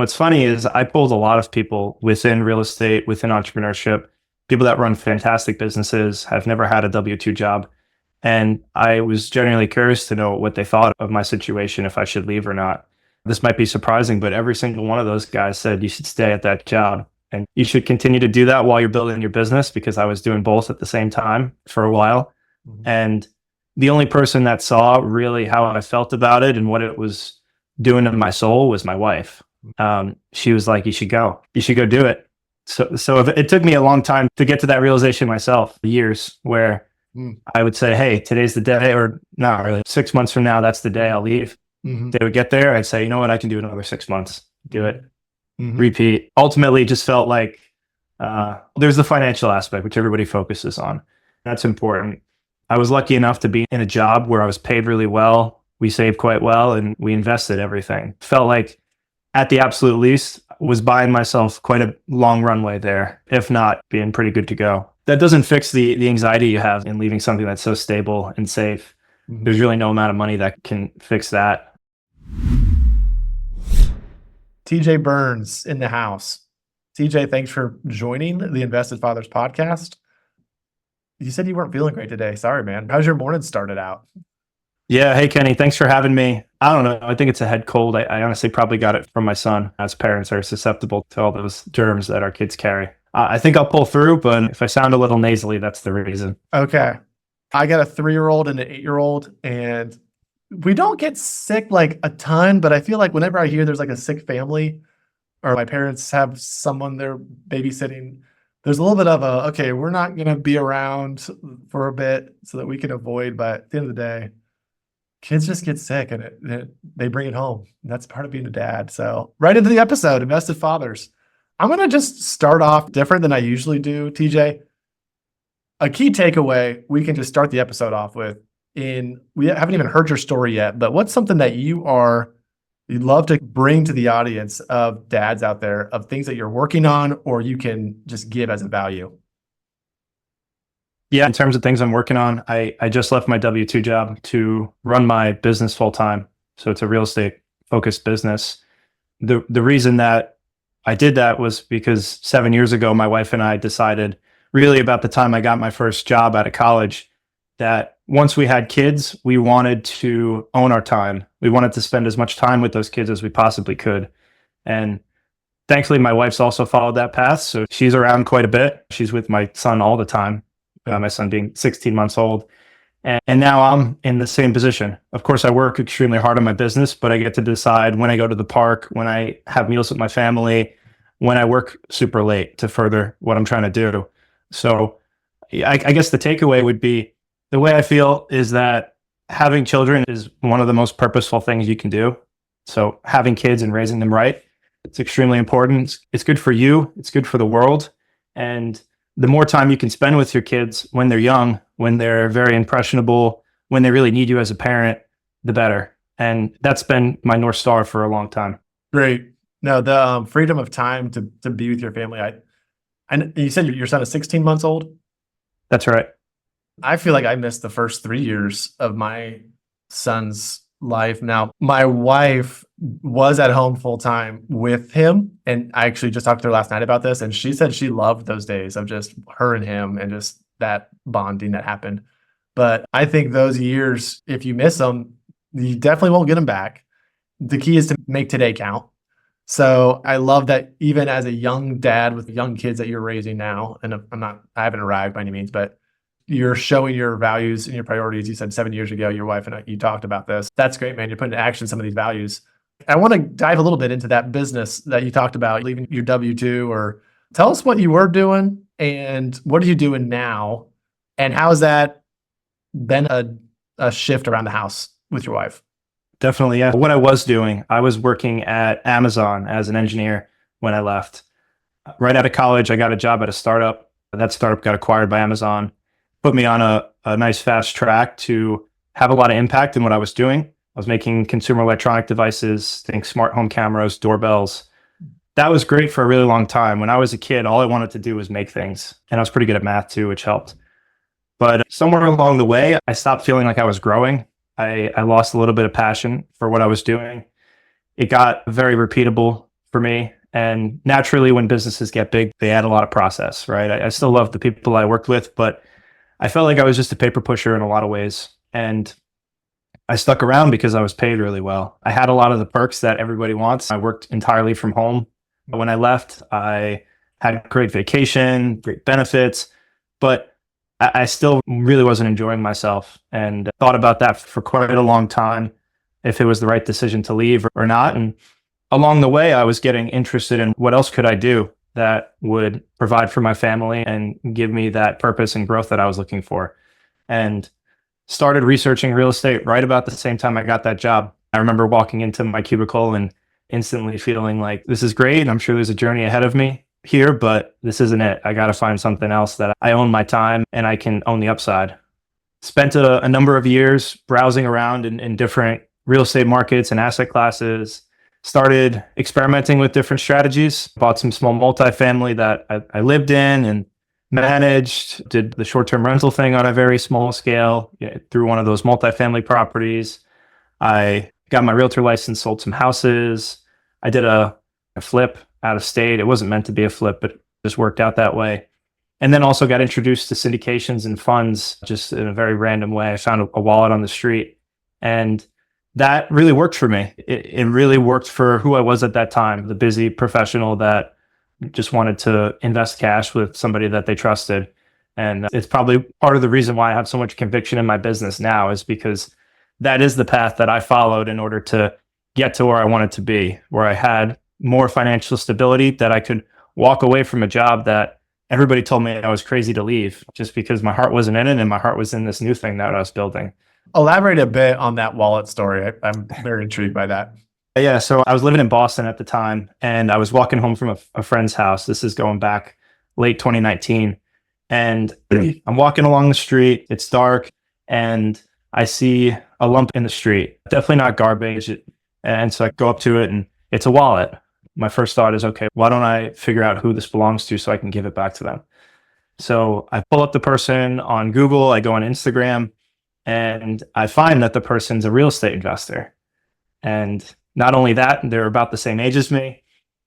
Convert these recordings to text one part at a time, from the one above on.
What's funny is I pulled a lot of people within real estate, within entrepreneurship, people that run fantastic businesses, have never had a W-2 job. And I was genuinely curious to know what they thought of my situation, if I should leave or not. This might be surprising, but every single one of those guys said you should stay at that job and you should continue to do that while you're building your business, because I was doing both at the same time for a while. Mhm. And the only person that saw really how I felt about it and what it was doing to my soul was my wife. She was like, you should go do it. So it took me a long time to get to that realization myself, years where Mm. I would say, hey, today's the day, or not really, 6 months from now, that's the day I'll leave. Mhm. They would get there. I'd say, you know what, I can do another 6 months, do it, Mhm. repeat. Ultimately, it just felt like there's the financial aspect, which everybody focuses on. That's important. I was lucky enough to be in a job where I was paid really well. We saved quite well and we invested everything. Felt like at the absolute least was buying myself quite a long runway there, if not being pretty good to go. That doesn't fix the anxiety you have in leaving something that's so stable and safe. Mhm. There's really no amount of money that can fix that. TJ Burns in the house. TJ, thanks for joining the Invested Fathers podcast. You said you weren't feeling great today. Sorry, man. How's your morning started out? Yeah. Hey, Kenny, thanks for having me. I don't know. I think it's a head cold. I honestly probably got it from my son, as parents are susceptible to all those germs that our kids carry. I think I'll pull through, but if I sound a little nasally, that's the reason. Okay. I got a 3-year-old and an 8-year-old, and we don't get sick like a ton, but I feel like whenever I hear there's like a sick family or my parents have someone they're babysitting, there's a little bit of a, okay, we're not going to be around for a bit so that we can avoid, but at the end of the day, kids just get sick and they bring it home. And that's part of being a dad. So right into the episode, Invested Fathers. I'm going to just start off different than I usually do, TJ. A key takeaway we can just start the episode off with we haven't even heard your story yet, but what's something that you'd love to bring to the audience of dads out there, of things that you're working on or you can just give as a value? Yeah, in terms of things I'm working on, I just left my W-2 job to run my business full time. So it's a real estate focused business. The reason that I did that was because 7 years ago, my wife and I decided, really about the time I got my first job out of college, that once we had kids, we wanted to own our time. We wanted to spend as much time with those kids as we possibly could. And thankfully, my wife's also followed that path. So she's around quite a bit. She's with my son all the time, my son being 16 months old. And now I'm in the same position. Of course, I work extremely hard on my business, but I get to decide when I go to the park, when I have meals with my family, when I work super late to further what I'm trying to do. So I guess the takeaway would be, the way I feel is that having children is one of the most purposeful things you can do. So having kids and raising them right, it's extremely important. It's good for you. It's good for the world. And the more time you can spend with your kids when they're young, when they're very impressionable, when they really need you as a parent, the better. And that's been my North Star for a long time. Great. No, the freedom of time to be with your family. And you said your son is 16 months old. That's right. I feel like I missed the first 3 years of my son's life. Now, my wife was at home full time with him. And I actually just talked to her last night about this. And she said she loved those days of just her and him and just that bonding that happened. But I think those years, if you miss them, you definitely won't get them back. The key is to make today count. So I love that even as a young dad with young kids that you're raising now, and I haven't arrived by any means, but you're showing your values and your priorities. You said 7 years ago, your wife and you talked about this. That's great, man. You're putting into action some of these values. I want to dive a little bit into that business that you talked about, leaving your W-2, or tell us what you were doing and what are you doing now? And how has that been a shift around the house with your wife? Definitely, yeah. What I was doing, I was working at Amazon as an engineer when I left. Right out of college, I got a job at a startup. That startup got acquired by Amazon, put me on a nice fast track to have a lot of impact in what I was doing. I was making consumer electronic devices, think smart home cameras, doorbells. That was great for a really long time. When I was a kid, all I wanted to do was make things. And I was pretty good at math too, which helped. But somewhere along the way, I stopped feeling like I was growing. I lost a little bit of passion for what I was doing. It got very repeatable for me. And naturally, when businesses get big, they add a lot of process, right? I still love the people I worked with, but I felt like I was just a paper pusher in a lot of ways. And I stuck around because I was paid really well. I had a lot of the perks that everybody wants. I worked entirely from home. When I left, I had great vacation, great benefits, but I still really wasn't enjoying myself and thought about that for quite a long time, if it was the right decision to leave or not. And along the way, I was getting interested in what else could I do that would provide for my family and give me that purpose and growth that I was looking for. And started researching real estate right about the same time I got that job. I remember walking into my cubicle and instantly feeling like, this is great. I'm sure there's a journey ahead of me here, but this isn't it. I got to find something else that I own my time and I can own the upside. Spent a number of years browsing around in different real estate markets and asset classes, started experimenting with different strategies, bought some small multifamily that I lived in and managed, did the short-term rental thing on a very small scale, through one of those multifamily properties. I got my realtor license, sold some houses. I did a flip out of state. It wasn't meant to be a flip, but it just worked out that way. And then also got introduced to syndications and funds just in a very random way. I found a wallet on the street, and that really worked for me. It really worked for who I was at that time, the busy professional that just wanted to invest cash with somebody that they trusted. And it's probably part of the reason why I have so much conviction in my business now, is because that is the path that I followed in order to get to where I wanted to be, where I had more financial stability, that I could walk away from a job that everybody told me I was crazy to leave, just because my heart wasn't in it and my heart was in this new thing that I was building. Elaborate a bit on that wallet story. I'm very intrigued by that. Yeah, so I was living in Boston at the time, and I was walking home from a friend's house. This is going back late 2019. And I'm walking along the street. It's dark, and I see a lump in the street. Definitely not garbage. And so I go up to it, and it's a wallet. My first thought is, okay, why don't I figure out who this belongs to so I can give it back to them? So I pull up the person on Google, I go on Instagram, and I find that the person's a real estate investor. And not only that, they're about the same age as me.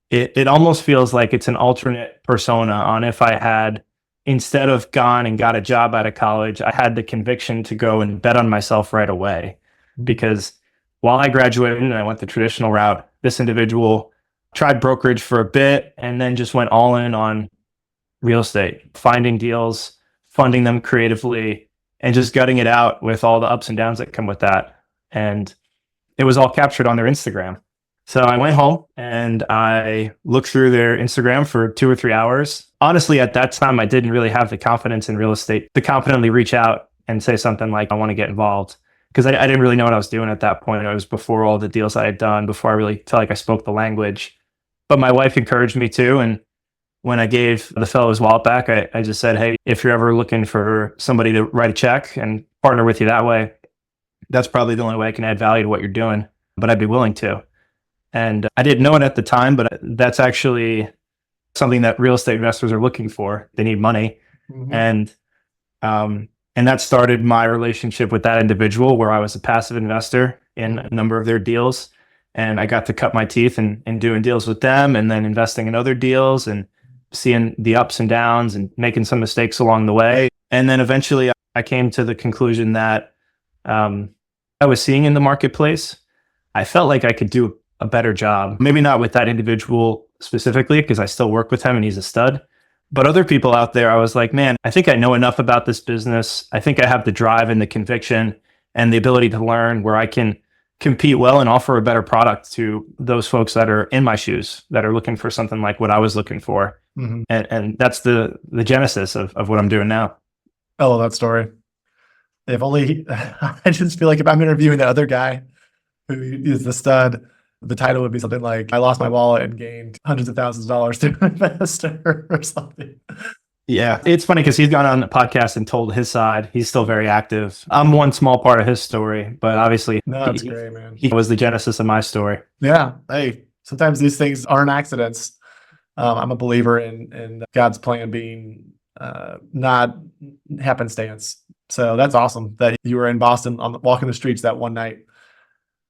It almost feels like it's an alternate persona on if I had, instead of gone and got a job out of college, I had the conviction to go and bet on myself right away. Because while I graduated and I went the traditional route, this individual tried brokerage for a bit and then just went all in on real estate, finding deals, funding them creatively, and just gutting it out with all the ups and downs that come with that. And it was all captured on their Instagram. So I went home and I looked through their Instagram for 2 or 3 hours. Honestly, at that time, I didn't really have the confidence in real estate to confidently reach out and say something like, I want to get involved. Because I didn't really know what I was doing at that point. It was before all the deals I had done, before I really felt like I spoke the language. But my wife encouraged me to. And when I gave the fellow his wallet back, I just said, hey, if you're ever looking for somebody to write a check and partner with you that way, that's probably the only way I can add value to what you're doing, but I'd be willing to. And I didn't know it at the time, but that's actually something that real estate investors are looking for. They need money. Mm-hmm. And that started my relationship with that individual, where I was a passive investor in a number of their deals. And I got to cut my teeth in doing deals with them, and then investing in other deals and seeing the ups and downs and making some mistakes along the way. And then eventually I came to the conclusion that I was seeing in the marketplace. I felt like I could do a better job, maybe not with that individual specifically, because I still work with him and he's a stud, but other people out there, I was like, man, I think I know enough about this business. I think I have the drive and the conviction and the ability to learn where I can compete well and offer a better product to those folks that are in my shoes, that are looking for something like what I was looking for. Mm-hmm. And that's the genesis of what I'm doing now. I love that story. If only, I just feel like if I'm interviewing the other guy who is the stud, the title would be something like, I lost my wallet and gained hundreds of thousands of dollars to an investor or something. Yeah, it's funny because he's gone on the podcast and told his side. He's still very active. I'm one small part of his story, but obviously that's great, man. He was the genesis of my story. Yeah. Hey, sometimes these things aren't accidents. I'm a believer in God's plan being not happenstance. So that's awesome that you were in Boston walking the streets that one night.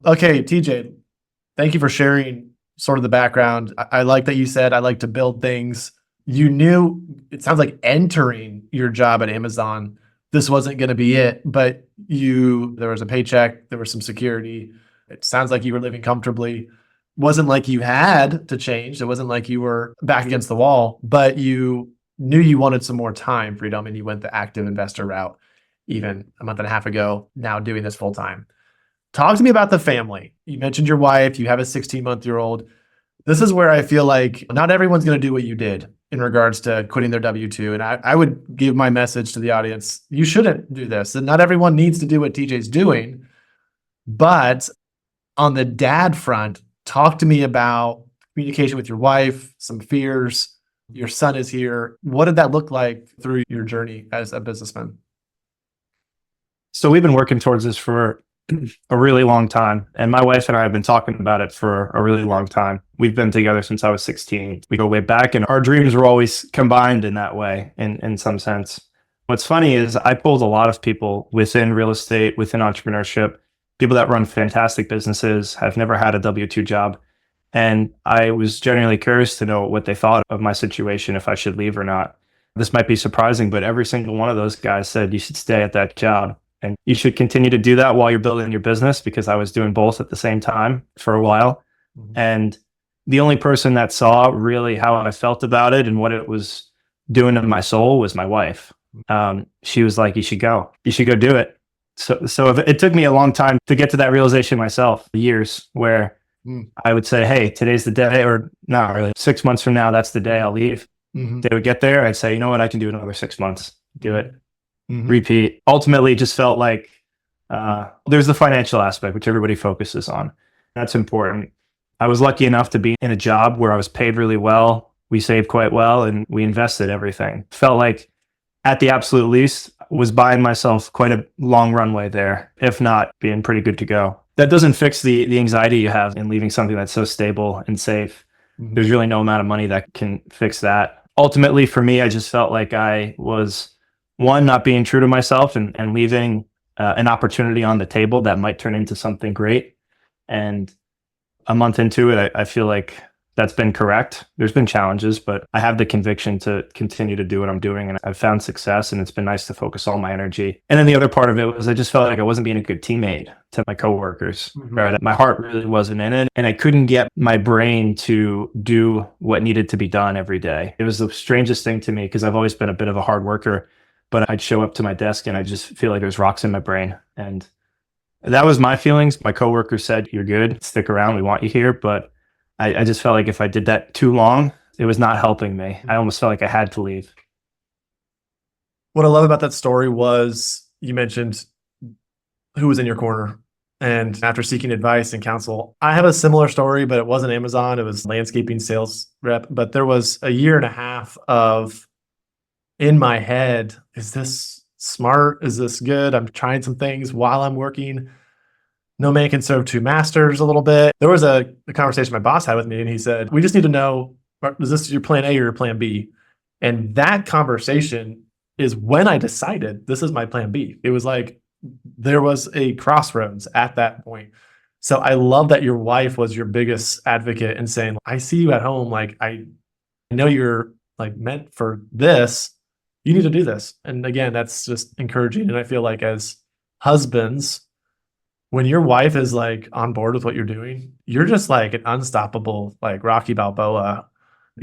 Okay, TJ, thank you for sharing sort of the background. I like that you said, I like to build things. You knew, it sounds like entering your job at Amazon, this wasn't going to be it, but there was a paycheck, there was some security. It sounds like you were living comfortably. Wasn't like you had to change. It wasn't like you were back against the wall, but you knew you wanted some more time freedom and you went the active investor route even a month and a half ago, now doing this full time. Talk to me about the family. You mentioned your wife, you have a 16-month-old. This is where I feel like not everyone's going to do what you did in regards to quitting their W-2. And I would give my message to the audience, you shouldn't do this. And not everyone needs to do what TJ's doing. But on the dad front, talk to me about communication with your wife, some fears. Your son is here. What did that look like through your journey as a businessman? So we've been working towards this for a really long time. And my wife and I have been talking about it for a really long time. We've been together since I was 16. We go way back, and our dreams were always combined in that way, in some sense. What's funny is I pulled a lot of people within real estate, within entrepreneurship, people that run fantastic businesses, have never had a W-2 job. And I was genuinely curious to know what they thought of my situation, if I should leave or not. This might be surprising, but every single one of those guys said you should stay at that job. And you should continue to do that while you're building your business, because I was doing both at the same time for a while. Mm-hmm. And the only person that saw really how I felt about it and what it was doing to my soul was my wife. She was like, you should go do it. So it took me a long time to get to that realization myself, years where I would say, hey, today's the day, or not really, 6 months from now, that's the day I'll leave. Mm-hmm. They would get there. I'd say, you know what? I can do another 6 months, do it. Mm-hmm. Repeat. Ultimately, it just felt like there's the financial aspect, which everybody focuses on. That's important. I was lucky enough to be in a job where I was paid really well. We saved quite well, and we invested everything. Felt like, at the absolute least, was buying myself quite a long runway there, if not being pretty good to go. That doesn't fix the anxiety you have in leaving something that's so stable and safe. Mm-hmm. There's really no amount of money that can fix that. Ultimately, for me, I just felt like I was, one, not being true to myself and leaving an opportunity on the table that might turn into something great. And a month into it, I feel like that's been correct. There's been challenges, but I have the conviction to continue to do what I'm doing. And I've found success, and it's been nice to focus all my energy. And then the other part of it was I just felt like I wasn't being a good teammate to my coworkers. Mm-hmm. Right? My heart really wasn't in it. And I couldn't get my brain to do what needed to be done every day. It was the strangest thing to me, because I've always been a bit of a hard worker, but I'd show up to my desk and I just feel like there's rocks in my brain. And that was my feelings. My coworkers said, you're good, stick around, we want you here. But I just felt like if I did that too long, it was not helping me. I almost felt like I had to leave. What I love about that story was you mentioned who was in your corner. And after seeking advice and counsel, I have a similar story, but it wasn't Amazon. It was landscaping sales rep. But there was a year and a half of, in my head, is this smart? Is this good? I'm trying some things while I'm working. No man can serve two masters a little bit. There was a conversation my boss had with me, and he said, we just need to know, is this your plan A or your plan B? And that conversation is when I decided this is my plan B. It was like there was a crossroads at that point. So I love that your wife was your biggest advocate in saying, I see you at home. Like, I know you're like meant for this. You need to do this. And again, that's just encouraging. And I feel like as husbands, when your wife is like on board with what you're doing, you're just like an unstoppable, like Rocky Balboa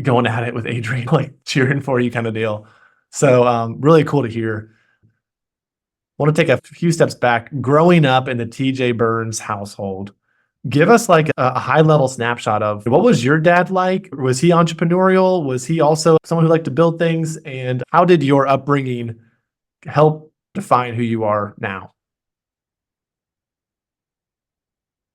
going at it with Adrian, like cheering for you kind of deal. So really cool to hear. I want to take a few steps back. Growing up in the TJ Burns household, give us like a high level snapshot of what was your dad like? Was he entrepreneurial? Was he also someone who liked to build things? And how did your upbringing help define who you are now?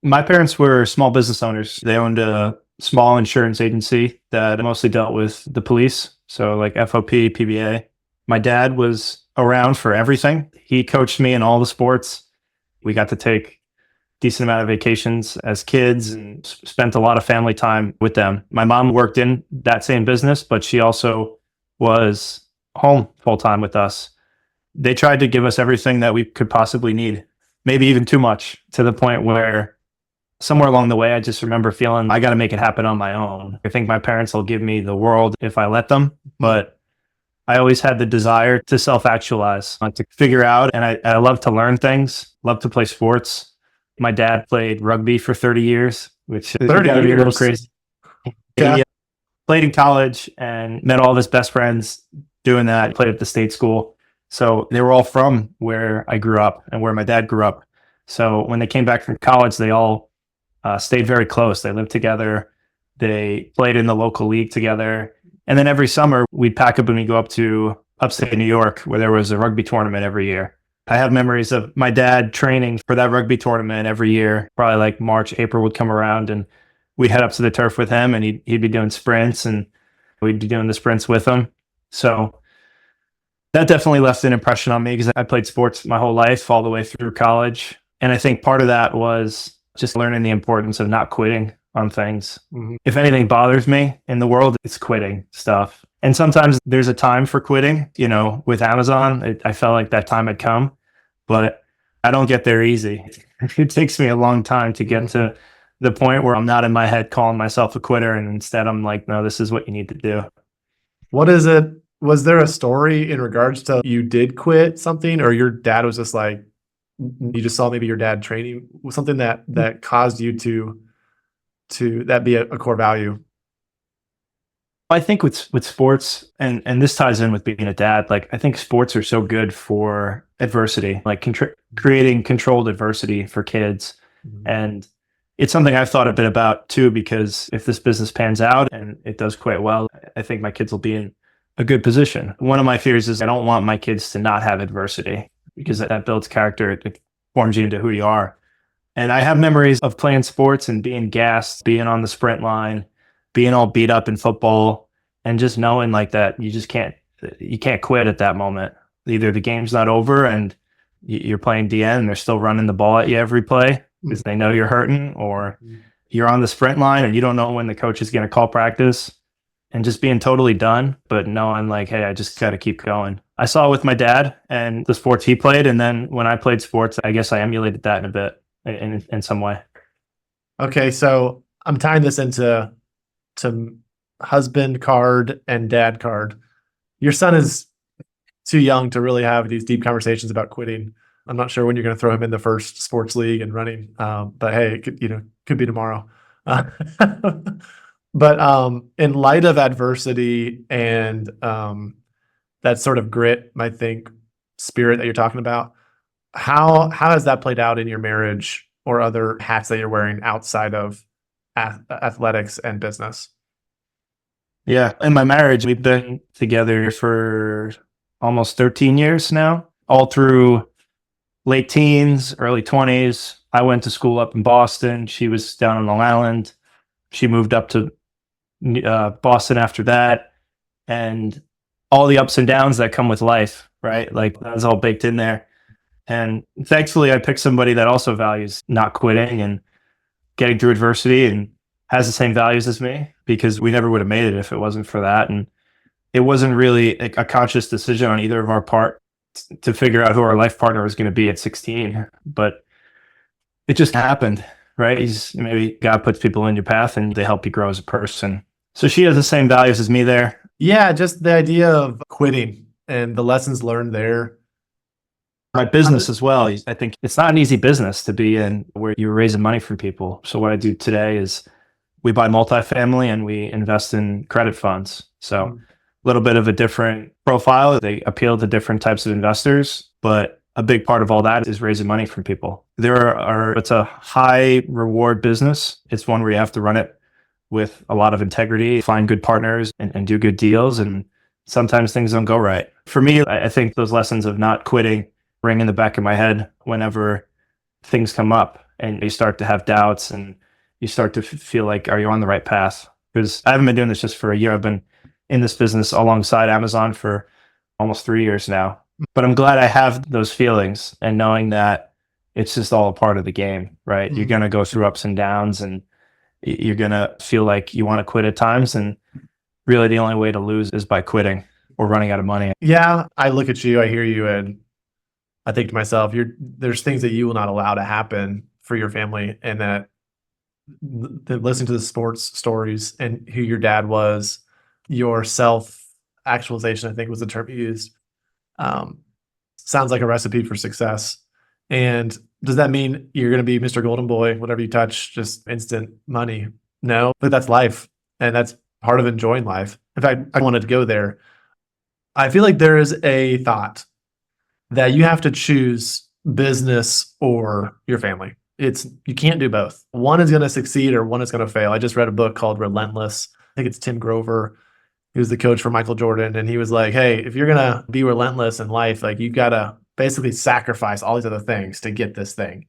My parents were small business owners. They owned a small insurance agency that mostly dealt with the police. So like FOP, PBA. My dad was around for everything. He coached me in all the sports. We got to take decent amount of vacations as kids and spent a lot of family time with them. My mom worked in that same business, but she also was home full time with us. They tried to give us everything that we could possibly need, maybe even too much, to the point where somewhere along the way, I just remember feeling I got to make it happen on my own. I think my parents will give me the world if I let them, but I always had the desire to self-actualize, to figure out, and I love to learn things, love to play sports. My dad played rugby for 30 years, which is 30 got to be a little years. crazy. Yeah. He played in college and met all of his best friends doing that. Played at the state school. So they were all from where I grew up and where my dad grew up. So when they came back from college, they all stayed very close. They lived together. They played in the local league together. And then every summer, we'd pack up and we'd go up to upstate New York, where there was a rugby tournament every year. I have memories of my dad training for that rugby tournament every year. Probably like March, April would come around and we'd head up to the turf with him and he'd be doing sprints and we'd be doing the sprints with him. So that definitely left an impression on me because I played sports my whole life, all the way through college. And I think part of that was just learning the importance of not quitting on things. Mhm. If anything bothers me in the world, it's quitting stuff. And sometimes there's a time for quitting. With Amazon, I felt like that time had come, but I don't get there easy. It takes me a long time to get to the point where I'm not in my head calling myself a quitter. And instead I'm like, no, this is what you need to do. What is it? Was there a story in regards to you did quit something, or your dad was just like, you just saw maybe your dad training something that caused you to that be a core value? I think with sports, and this ties in with being a dad, like I think sports are so good for adversity, like creating controlled adversity for kids. Mhm. And it's something I've thought a bit about too, because if this business pans out and it does quite well, I think my kids will be in a good position. One of my fears is I don't want my kids to not have adversity because that builds character. It forms you into who you are. And I have memories of playing sports and being gassed, being on the sprint line, being all beat up in football, and just knowing like that you can't quit at that moment. Either the game's not over and you're playing DN and they're still running the ball at you every play because they know you're hurting, or you're on the sprint line and you don't know when the coach is going to call practice, and just being totally done, but knowing like, hey, I just got to keep going. I saw it with my dad and the sports he played. And then when I played sports, I guess I emulated that in a bit, in some way. Okay, so I'm tying this into husband card and dad card. Your son is too young to really have these deep conversations about quitting. I'm not sure when you're going to throw him in the first sports league and running, but hey, it could be tomorrow. But in light of adversity and that sort of grit, I think, spirit that you're talking about, how has that played out in your marriage or other hats that you're wearing outside of athletics and business? Yeah. In my marriage, we've been together for almost 13 years now, all through late teens, early 20s. I went to school up in Boston. She was down on Long Island. She moved up to Boston after that, and all the ups and downs that come with life, right? Like that's all baked in there. And thankfully, I picked somebody that also values not quitting and getting through adversity and has the same values as me, because we never would have made it if it wasn't for that. And it wasn't really a conscious decision on either of our part to figure out who our life partner was going to be at 16, but it just happened, right? Maybe God puts people in your path and they help you grow as a person. So she has the same values as me there. Yeah, just the idea of quitting and the lessons learned there. My business as well. I think it's not an easy business to be in where you're raising money for people. So what I do today is we buy multifamily and we invest in credit funds. So a little bit of a different profile. They appeal to different types of investors, but a big part of all that is raising money from people. It's a high reward business. It's one where you have to run it with a lot of integrity, find good partners and do good deals. And sometimes things don't go right. For me, I think those lessons of not quitting ring in the back of my head whenever things come up and you start to have doubts and you start to feel like, are you on the right path? Because I haven't been doing this just for a year. I've been in this business alongside Amazon for almost 3 years now. But I'm glad I have those feelings and knowing that it's just all a part of the game, right? You're going to go through ups and downs and you're going to feel like you want to quit at times. And really the only way to lose is by quitting or running out of money. Yeah, I look at you, I hear you, and I think to myself, there's things that you will not allow to happen for your family, and that listening to the sports stories and who your dad was, your self actualization, I think was the term you used. Um, Sounds like a recipe for success. And does that mean you're going to be Mr. Golden Boy, whatever you touch, just instant money? No, but that's life. And that's part of enjoying life. In fact, I wanted to go there. I feel like there is a thought that you have to choose business or your family. You can't do both. One is going to succeed or one is going to fail. I just read a book called Relentless. I think it's Tim Grover. He was the coach for Michael Jordan. And he was like, hey, if you're going to be relentless in life, like you got to basically sacrifice all these other things to get this thing.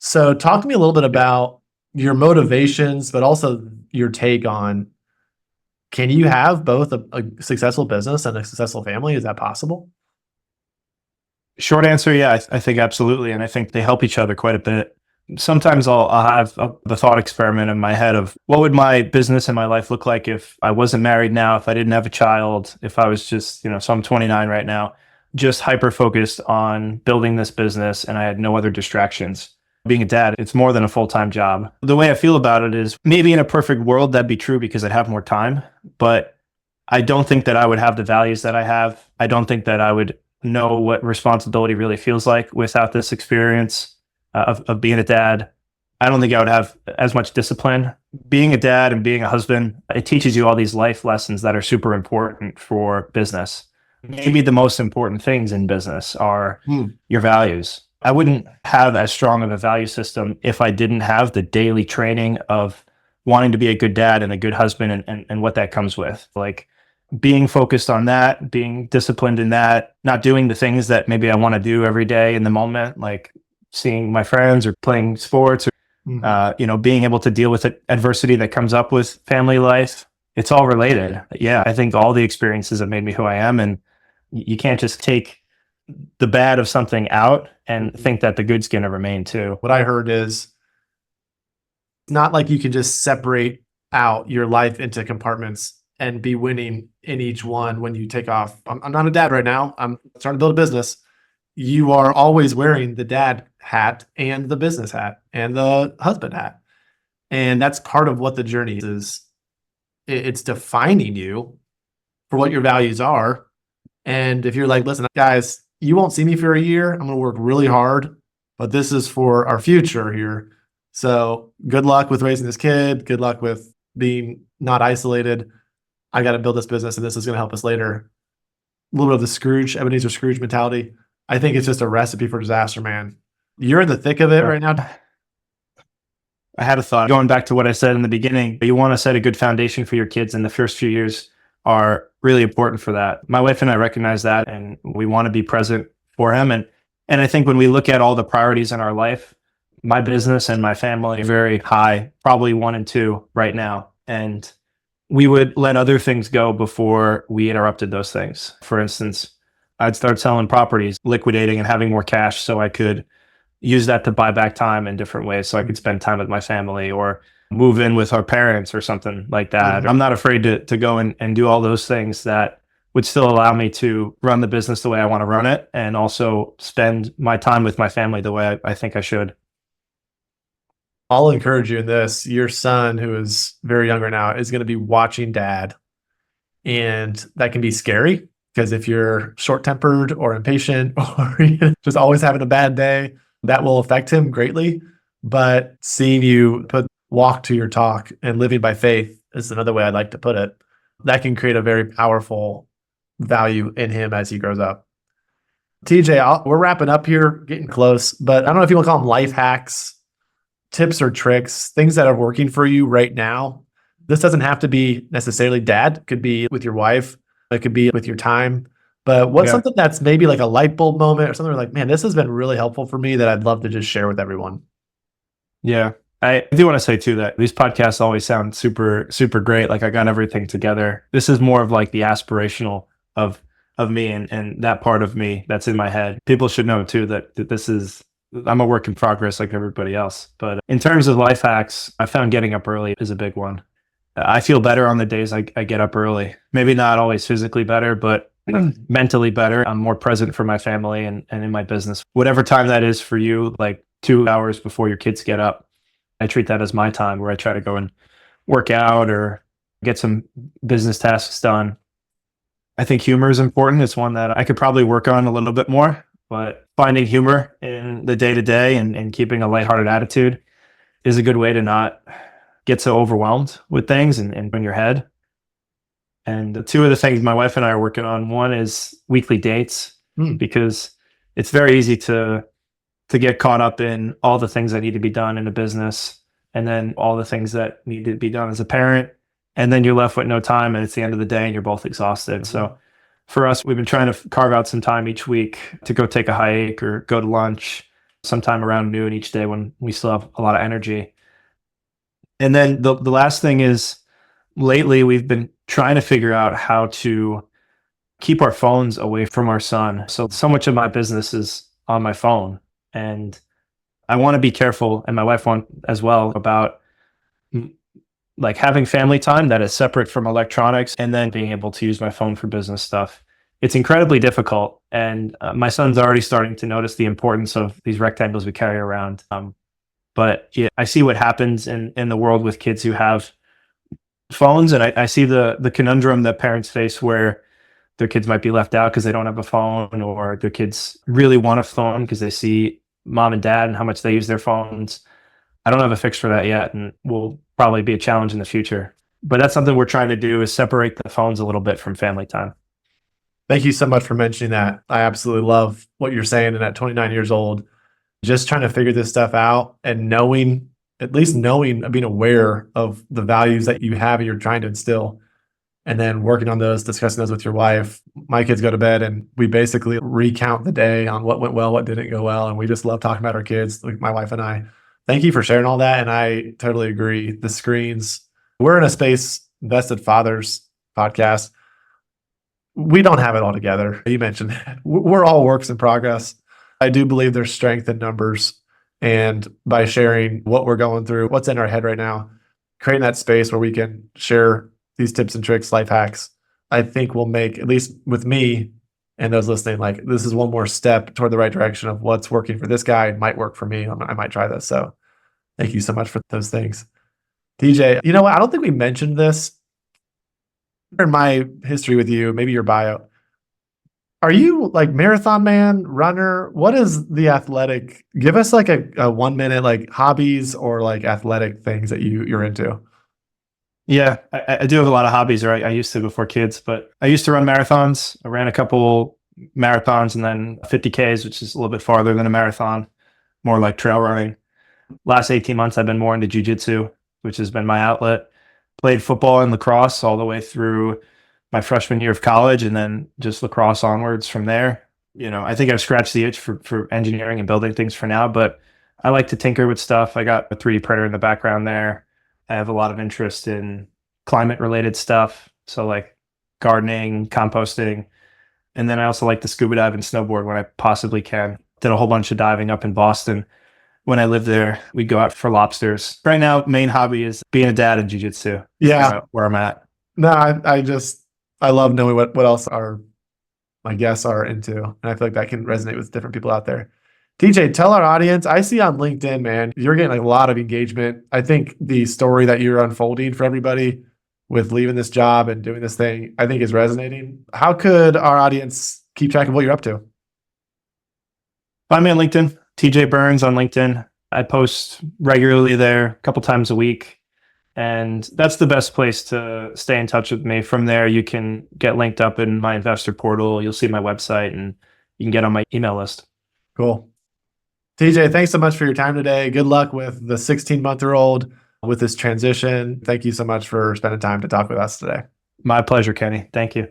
So talk to me a little bit about your motivations, but also your take on, can you have both a successful business and a successful family? Is that possible? Short answer, yeah, I think absolutely. And I think they help each other quite a bit. Sometimes I'll have the thought experiment in my head of what would my business and my life look like if I wasn't married now, if I didn't have a child, if I was just, so I'm 29 right now, just hyper focused on building this business and I had no other distractions. Being a dad, it's more than a full-time job. The way I feel about it is maybe in a perfect world, that'd be true because I'd have more time, but I don't think that I would have the values that I have. I don't think that I would know what responsibility really feels like without this experience of being a dad. I don't think I would have as much discipline. Being a dad and being a husband, it teaches you all these life lessons that are super important for business. Maybe the most important things in business are your values. I wouldn't have as strong of a value system if I didn't have the daily training of wanting to be a good dad and a good husband and what that comes with. Like being focused on that, being disciplined in that, not doing the things that maybe I want to do every day in the moment, like seeing my friends or playing sports or, being able to deal with adversity that comes up with family life. It's all related. Yeah, I think all the experiences have made me who I am. And you can't just take the bad of something out and think that the good's going to remain too. What I heard is not like you can just separate out your life into compartments and be winning in each one when you take off. I'm not a dad right now. I'm trying to build a business. You are always wearing the dad hat and the business hat and the husband hat. And that's part of what the journey is. It's defining you for what your values are. And if you're like, listen, guys, you won't see me for a year. I'm going to work really hard, but this is for our future here. So good luck with raising this kid. Good luck with being not isolated. I got to build this business and this is going to help us later. A little bit of the Ebenezer Scrooge mentality. I think it's just a recipe for disaster, man. You're in the thick of it right now. I had a thought going back to what I said in the beginning. You want to set a good foundation for your kids, and the first few years are really important for that. My wife and I recognize that, and we want to be present for him. And I think when we look at all the priorities in our life, my business and my family are very high, probably 1 and 2 right now. And we would let other things go before we interrupted those things. For instance, I'd start selling properties, liquidating and having more cash so I could use that to buy back time in different ways so I could spend time with my family or move in with our parents or something like that. Mm-hmm. I'm not afraid to go and do all those things that would still allow me to run the business the way I want to run it and also spend my time with my family the way I think I should. I'll encourage you in this. Your son, who is very young right now, is going to be watching dad. And that can be scary because if you're short-tempered or impatient or just always having a bad day, that will affect him greatly. But seeing you walk to your talk and living by faith is another way I'd like to put it. That can create a very powerful value in him as he grows up. TJ, we're wrapping up here, getting close, but I don't know if you want to call them life hacks, tips or tricks, things that are working for you right now. This doesn't have to be necessarily dad. It could be with your wife. It could be with your time. But what's something that's maybe like a light bulb moment or something like, man, this has been really helpful for me that I'd love to just share with everyone. Yeah. I do want to say too that these podcasts always sound super, super great. Like I got everything together. This is more of like the aspirational of me and that part of me that's in my head. People should know too that I'm a work in progress like everybody else. But in terms of life hacks, I found getting up early is a big one. I feel better on the days I get up early. Maybe not always physically better, but mentally better. I'm more present for my family and in my business. Whatever time that is for you, like 2 hours before your kids get up. I treat that as my time where I try to go and work out or get some business tasks done. I think humor is important. It's one that I could probably work on a little bit more, but finding humor in the day to day and keeping a lighthearted attitude is a good way to not get so overwhelmed with things and in your head. And the two of the things my wife and I are working on, one is weekly dates, because it's very easy to get caught up in all the things that need to be done in a business and then all the things that need to be done as a parent. And then you're left with no time and it's the end of the day and you're both exhausted. So for us, we've been trying to carve out some time each week to go take a hike or go to lunch sometime around noon each day when we still have a lot of energy. And then the last thing is, lately we've been trying to figure out how to keep our phones away from our son. So much of my business is on my phone, and I want to be careful, and my wife wants as well, about like having family time that is separate from electronics and then being able to use my phone for business stuff. It's incredibly difficult, and my son's already starting to notice the importance of these rectangles we carry around. But yeah, I see what happens in the world with kids who have phones, and I see the conundrum that parents face where their kids might be left out because they don't have a phone, or their kids really want a phone because they see mom and dad and how much they use their phones. I don't have a fix for that yet, and will probably be a challenge in the future. But that's something we're trying to do, is separate the phones a little bit from family time. Thank you so much for mentioning that. I absolutely love what you're saying. And at 29 years old, just trying to figure this stuff out and knowing, at least knowing, being aware of the values that you have and you're trying to instill, and then working on those, discussing those with your wife. My kids go to bed and we basically recount the day on what went well, what didn't go well. And we just love talking about our kids, like my wife and I. Thank you for sharing all that. And I totally agree. The screens, we're in a space, Vested Fathers podcast. We don't have it all together. You mentioned that. We're all works in progress. I do believe there's strength in numbers. And by sharing what we're going through, what's in our head right now, creating that space where we can share these tips and tricks, life hacks, I think will make, at least with me and those listening, like, this is one more step toward the right direction of what's working for this guy might work for me. I might try this. So thank you so much for those things. TJ, you know what? I don't think we mentioned this in my history with you, maybe your bio. Are you like marathon man, runner? What is the athletic? Give us like a 1 minute, like hobbies or like athletic things that you're into. Yeah, I do have a lot of hobbies, right? I used to before kids, but I used to run marathons. I ran a couple marathons and then 50Ks, which is a little bit farther than a marathon, more like trail running. Last 18 months, I've been more into jiu-jitsu, which has been my outlet. Played football and lacrosse all the way through my freshman year of college, and then just lacrosse onwards from there. You know, I think I've scratched the itch for engineering and building things for now, but I like to tinker with stuff. I got a 3D printer in the background there. I have a lot of interest in climate related stuff. So like gardening, composting. And then I also like to scuba dive and snowboard when I possibly can. Did a whole bunch of diving up in Boston. When I lived there, we'd go out for lobsters. Right now, main hobby is being a dad and jiu-jitsu. Yeah. Where I'm at. No, I love knowing what else my guests are into. And I feel like that can resonate with different people out there. TJ, tell our audience, I see on LinkedIn, man, you're getting a lot of engagement. I think the story that you're unfolding for everybody with leaving this job and doing this thing, I think is resonating. How could our audience keep track of what you're up to? Find me on LinkedIn, TJ Burns on LinkedIn. I post regularly there a couple times a week. And that's the best place to stay in touch with me. From there, you can get linked up in my investor portal. You'll see my website and you can get on my email list. Cool. TJ, thanks so much for your time today. Good luck with the 16-month-old with this transition. Thank you so much for spending time to talk with us today. My pleasure, Kenny. Thank you.